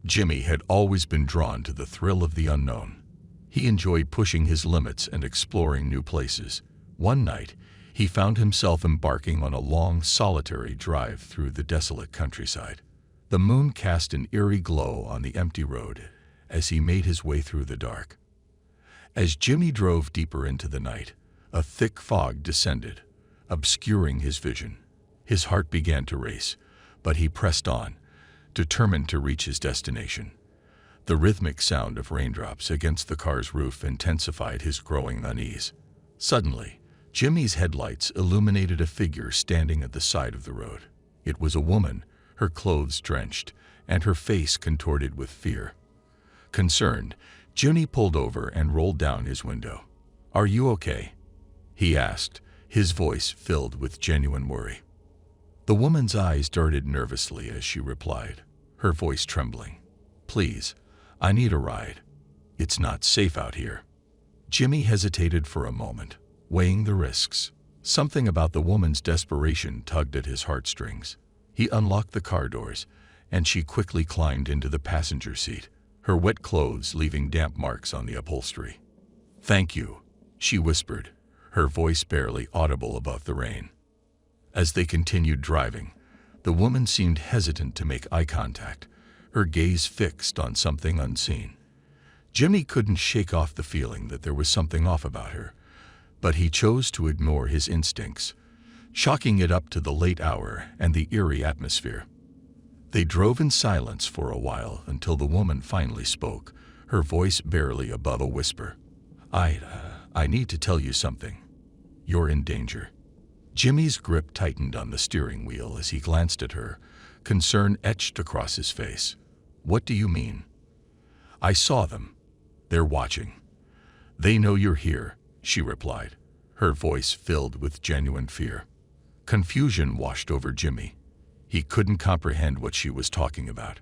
Jimmy had always been drawn to the thrill of the unknown. He enjoyed pushing his limits and exploring new places. One night, he found himself embarking on a long, solitary drive through the desolate countryside. The moon cast an eerie glow on the empty road as he made his way through the dark. As Jimmy drove deeper into the night, a thick fog descended, obscuring his vision. His heart began to race, but he pressed on, determined to reach his destination. The rhythmic sound of raindrops against the car's roof intensified his growing unease. Suddenly, Jimmy's headlights illuminated a figure standing at the side of the road. It was a woman, her clothes drenched, and her face contorted with fear. Concerned, Jimmy pulled over and rolled down his window. "Are you okay?" he asked, his voice filled with genuine worry. The woman's eyes darted nervously as she replied, her voice trembling. "Please, I need a ride. It's not safe out here." Jimmy hesitated for a moment, weighing the risks. Something about the woman's desperation tugged at his heartstrings. He unlocked the car doors, and she quickly climbed into the passenger seat, her wet clothes leaving damp marks on the upholstery. "Thank you," she whispered, her voice barely audible above the rain. As they continued driving, the woman seemed hesitant to make eye contact, her gaze fixed on something unseen. Jimmy couldn't shake off the feeling that there was something off about her, but he chose to ignore his instincts, chalking it up to the late hour and the eerie atmosphere. They drove in silence for a while until the woman finally spoke, her voice barely above a whisper. I need to tell you something. You're in danger." Jimmy's grip tightened on the steering wheel as he glanced at her, concern etched across his face. "What do you mean?" "I saw them. They're watching. They know you're here," she replied, her voice filled with genuine fear. Confusion washed over Jimmy. He couldn't comprehend what she was talking about.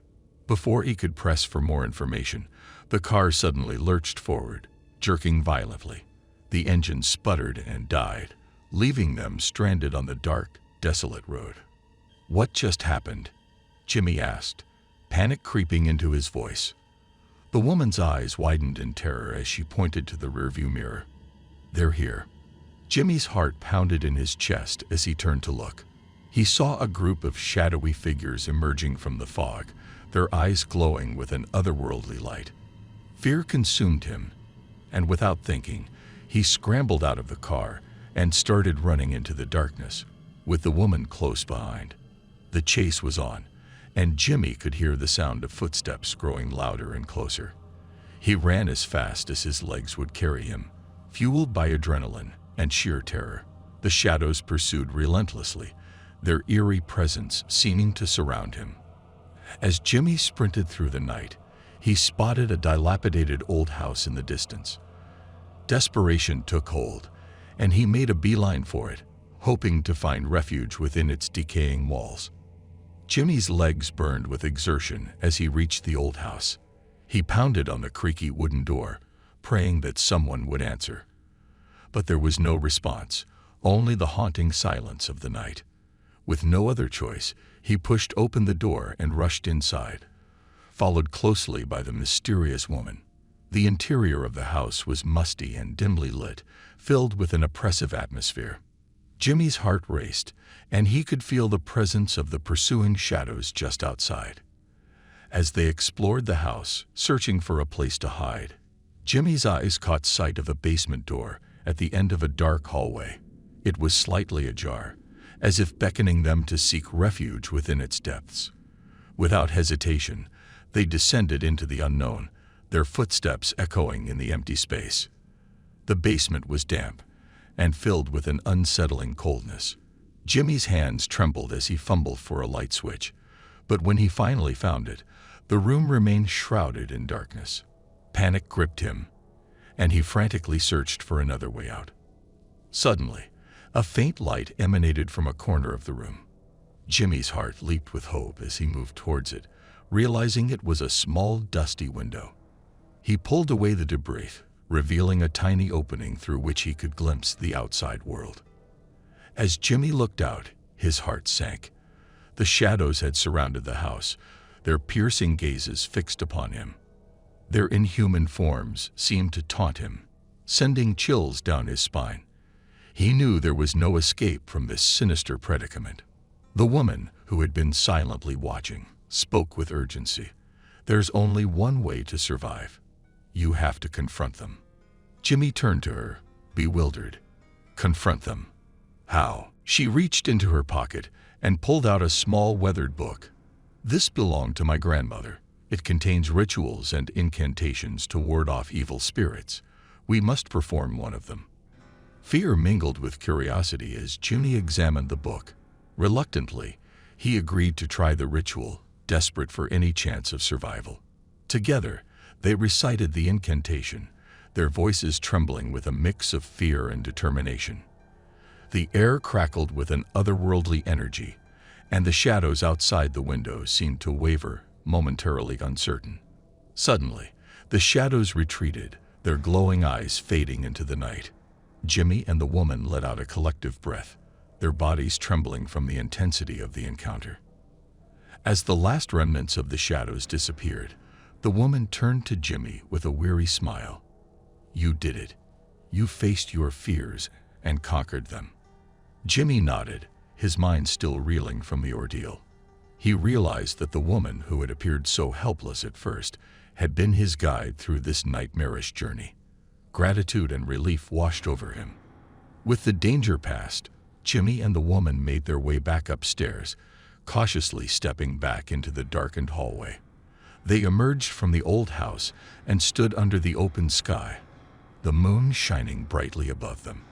Before he could press for more information, the car suddenly lurched forward, jerking violently. The engine sputtered and died, leaving them stranded on the dark, desolate road. "What just happened?" Jimmy asked, panic creeping into his voice. The woman's eyes widened in terror as she pointed to the rearview mirror. "They're here." Jimmy's heart pounded in his chest as he turned to look. He saw a group of shadowy figures emerging from the fog, their eyes glowing with an otherworldly light. Fear consumed him, and without thinking, he scrambled out of the car and started running into the darkness, with the woman close behind. The chase was on, and Jimmy could hear the sound of footsteps growing louder and closer. He ran as fast as his legs would carry him, fueled by adrenaline and sheer terror. The shadows pursued relentlessly, their eerie presence seeming to surround him. As Jimmy sprinted through the night, he spotted a dilapidated old house in the distance. Desperation took hold, and he made a beeline for it, hoping to find refuge within its decaying walls. Jimmy's legs burned with exertion as he reached the old house. He pounded on the creaky wooden door, praying that someone would answer. But there was no response, only the haunting silence of the night. With no other choice, he pushed open the door and rushed inside, followed closely by the mysterious woman. The interior of the house was musty and dimly lit, filled with an oppressive atmosphere. Jimmy's heart raced, and he could feel the presence of the pursuing shadows just outside. As they explored the house, searching for a place to hide, Jimmy's eyes caught sight of a basement door at the end of a dark hallway. It was slightly ajar, as if beckoning them to seek refuge within its depths. Without hesitation, they descended into the unknown, their footsteps echoing in the empty space. The basement was damp and filled with an unsettling coldness. Jimmy's hands trembled as he fumbled for a light switch, but when he finally found it, the room remained shrouded in darkness. Panic gripped him, and he frantically searched for another way out. Suddenly, a faint light emanated from a corner of the room. Jimmy's heart leaped with hope as he moved towards it, realizing it was a small, dusty window. He pulled away the debris, revealing a tiny opening through which he could glimpse the outside world. As Jimmy looked out, his heart sank. The shadows had surrounded the house, their piercing gazes fixed upon him. Their inhuman forms seemed to taunt him, sending chills down his spine. He knew there was no escape from this sinister predicament. The woman, who had been silently watching, spoke with urgency. "There's only one way to survive. You have to confront them." Jimmy turned to her, bewildered. "Confront them? How?" She reached into her pocket and pulled out a small weathered book. "This belonged to my grandmother. It contains rituals and incantations to ward off evil spirits. We must perform one of them." Fear mingled with curiosity as Jimmy examined the book. Reluctantly, he agreed to try the ritual, desperate for any chance of survival. Together, they recited the incantation, their voices trembling with a mix of fear and determination. The air crackled with an otherworldly energy, and the shadows outside the window seemed to waver, momentarily uncertain. Suddenly, the shadows retreated, their glowing eyes fading into the night. Jimmy and the woman let out a collective breath, their bodies trembling from the intensity of the encounter. As the last remnants of the shadows disappeared, the woman turned to Jimmy with a weary smile. "You did it. You faced your fears and conquered them." Jimmy nodded, his mind still reeling from the ordeal. He realized that the woman who had appeared so helpless at first had been his guide through this nightmarish journey. Gratitude and relief washed over him. With the danger past, Jimmy and the woman made their way back upstairs, cautiously stepping back into the darkened hallway. They emerged from the old house and stood under the open sky, the moon shining brightly above them.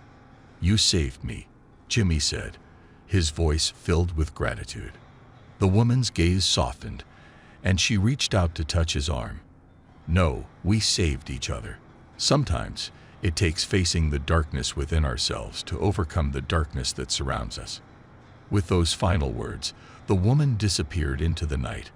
"You saved me," Jimmy said, his voice filled with gratitude. The woman's gaze softened, and she reached out to touch his arm. "No, we saved each other. Sometimes it takes facing the darkness within ourselves to overcome the darkness that surrounds us." With those final words, the woman disappeared into the night,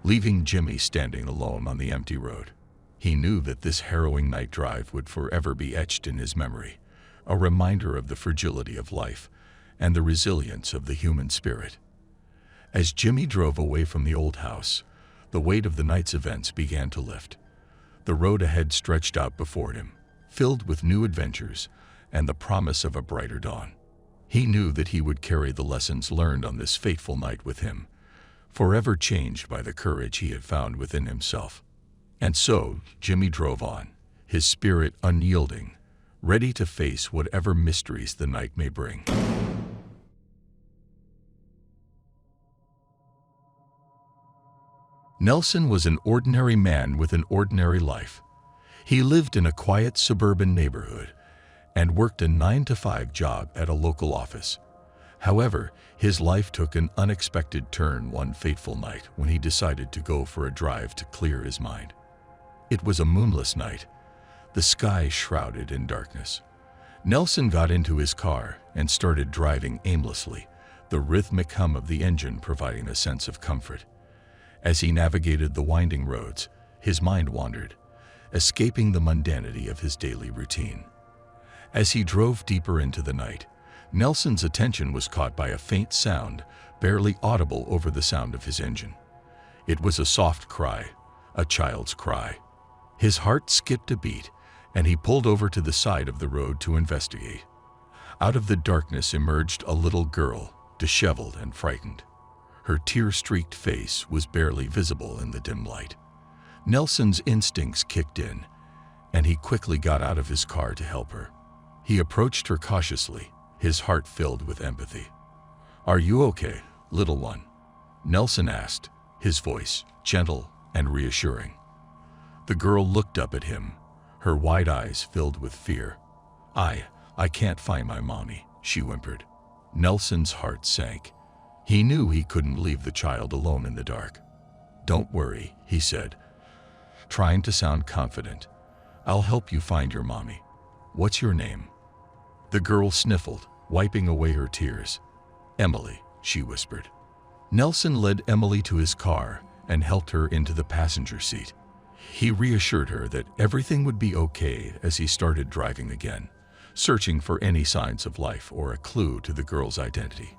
leaving Jimmy standing alone on the empty road. He knew that this harrowing night drive would forever be etched in his memory, a reminder of the fragility of life and the resilience of the human spirit. As Jimmy drove away from the old house, the weight of the night's events began to lift. The road ahead stretched out before him, filled with new adventures and the promise of a brighter dawn. He knew that he would carry the lessons learned on this fateful night with him, forever changed by the courage he had found within himself. And so, Jimmy drove on, his spirit unyielding, ready to face whatever mysteries the night may bring. Nelson was an ordinary man with an ordinary life. He lived in a quiet suburban neighborhood and worked a 9-to-5 job at a local office. However, his life took an unexpected turn one fateful night when he decided to go for a drive to clear his mind. It was a moonless night, the sky shrouded in darkness. Nelson got into his car and started driving aimlessly, the rhythmic hum of the engine providing a sense of comfort. As he navigated the winding roads, his mind wandered, escaping the mundanity of his daily routine. As he drove deeper into the night, Nelson's attention was caught by a faint sound, barely audible over the sound of his engine. It was a soft cry, a child's cry. His heart skipped a beat, and he pulled over to the side of the road to investigate. Out of the darkness emerged a little girl, disheveled and frightened. Her tear-streaked face was barely visible in the dim light. Nelson's instincts kicked in, and he quickly got out of his car to help her. He approached her cautiously, his heart filled with empathy. "Are you okay, little one?" Nelson asked, his voice gentle and reassuring. The girl looked up at him, her wide eyes filled with fear. I can't find my mommy," she whimpered. Nelson's heart sank. He knew he couldn't leave the child alone in the dark. "Don't worry," he said, trying to sound confident. "I'll help you find your mommy. What's your name?" The girl sniffled, wiping away her tears. "Emily," she whispered. Nelson led Emily to his car and helped her into the passenger seat. He reassured her that everything would be okay as he started driving again, searching for any signs of life or a clue to the girl's identity.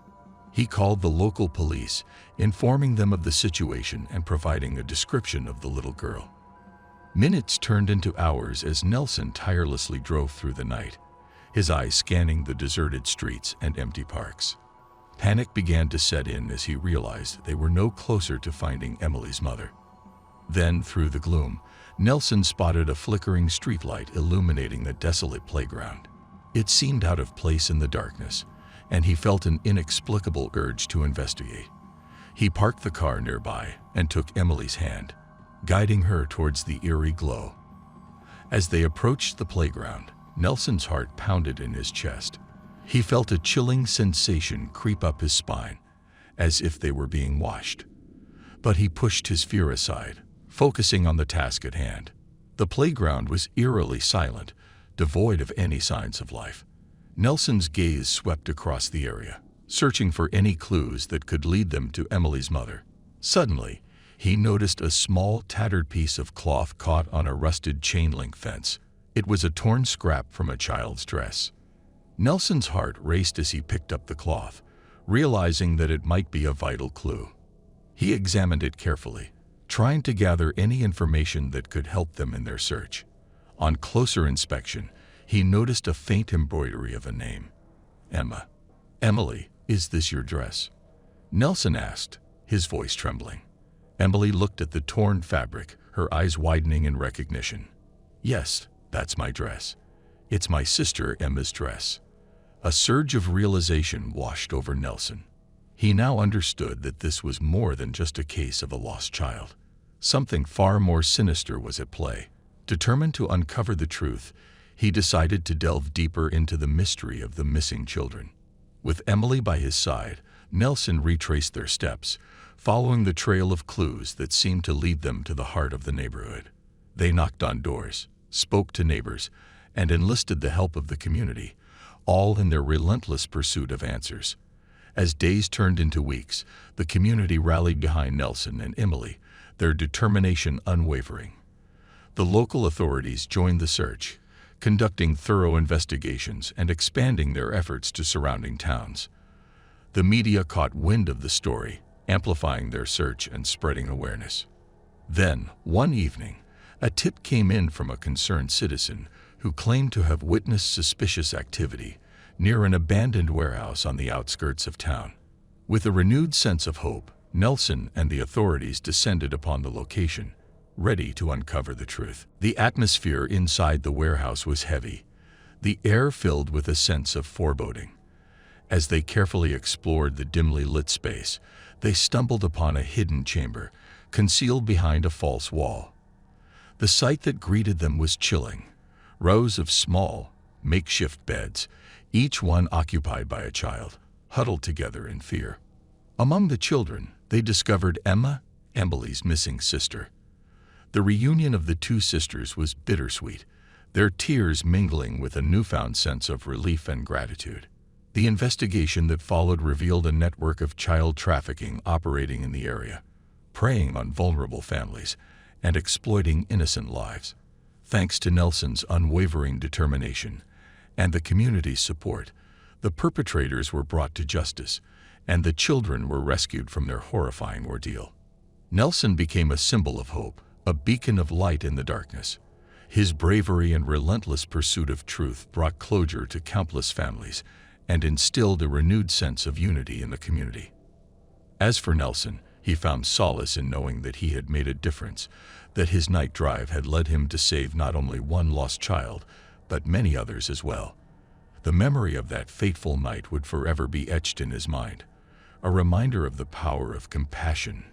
He called the local police, informing them of the situation and providing a description of the little girl. Minutes turned into hours as Nelson tirelessly drove through the night, his eyes scanning the deserted streets and empty parks. Panic began to set in as he realized they were no closer to finding Emily's mother. Then, through the gloom, Nelson spotted a flickering streetlight illuminating the desolate playground. It seemed out of place in the darkness, and he felt an inexplicable urge to investigate. He parked the car nearby and took Emily's hand, guiding her towards the eerie glow. As they approached the playground, Nelson's heart pounded in his chest. He felt a chilling sensation creep up his spine, as if they were being watched. But he pushed his fear aside, focusing on the task at hand. The playground was eerily silent, devoid of any signs of life. Nelson's gaze swept across the area, searching for any clues that could lead them to Emily's mother. Suddenly, he noticed a small, tattered piece of cloth caught on a rusted chain-link fence. It was a torn scrap from a child's dress. Nelson's heart raced as he picked up the cloth, realizing that it might be a vital clue. He examined it carefully, trying to gather any information that could help them in their search. On closer inspection, he noticed a faint embroidery of a name. Emma. "Emily, is this your dress?" Nelson asked, his voice trembling. Emily looked at the torn fabric, her eyes widening in recognition. "Yes, that's my dress. It's my sister Emma's dress." A surge of realization washed over Nelson. He now understood that this was more than just a case of a lost child. Something far more sinister was at play. Determined to uncover the truth, he decided to delve deeper into the mystery of the missing children. With Emily by his side, Nelson retraced their steps, following the trail of clues that seemed to lead them to the heart of the neighborhood. They knocked on doors, spoke to neighbors, and enlisted the help of the community, all in their relentless pursuit of answers. As days turned into weeks, the community rallied behind Nelson and Emily, their determination unwavering. The local authorities joined the search, conducting thorough investigations and expanding their efforts to surrounding towns. The media caught wind of the story, amplifying their search and spreading awareness. Then, one evening, a tip came in from a concerned citizen who claimed to have witnessed suspicious activity near an abandoned warehouse on the outskirts of town. With a renewed sense of hope, Nelson and the authorities descended upon the location, ready to uncover the truth. The atmosphere inside the warehouse was heavy, the air filled with a sense of foreboding. As they carefully explored the dimly lit space, they stumbled upon a hidden chamber, concealed behind a false wall. The sight that greeted them was chilling. Rows of small, makeshift beds, each one occupied by a child, huddled together in fear. Among the children, they discovered Emma, Emily's missing sister. The reunion of the two sisters was bittersweet, their tears mingling with a newfound sense of relief and gratitude. The investigation that followed revealed a network of child trafficking operating in the area, preying on vulnerable families and exploiting innocent lives. Thanks to Nelson's unwavering determination and the community's support, the perpetrators were brought to justice, and the children were rescued from their horrifying ordeal. Nelson became a symbol of hope, a beacon of light in the darkness. His bravery and relentless pursuit of truth brought closure to countless families and instilled a renewed sense of unity in the community. As for Nelson, he found solace in knowing that he had made a difference, that his night drive had led him to save not only one lost child, but many others as well. The memory of that fateful night would forever be etched in his mind, a reminder of the power of compassion,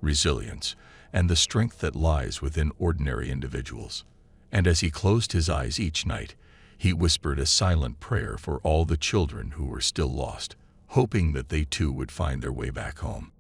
resilience, and the strength that lies within ordinary individuals. And as he closed his eyes each night, he whispered a silent prayer for all the children who were still lost, hoping that they too would find their way back home.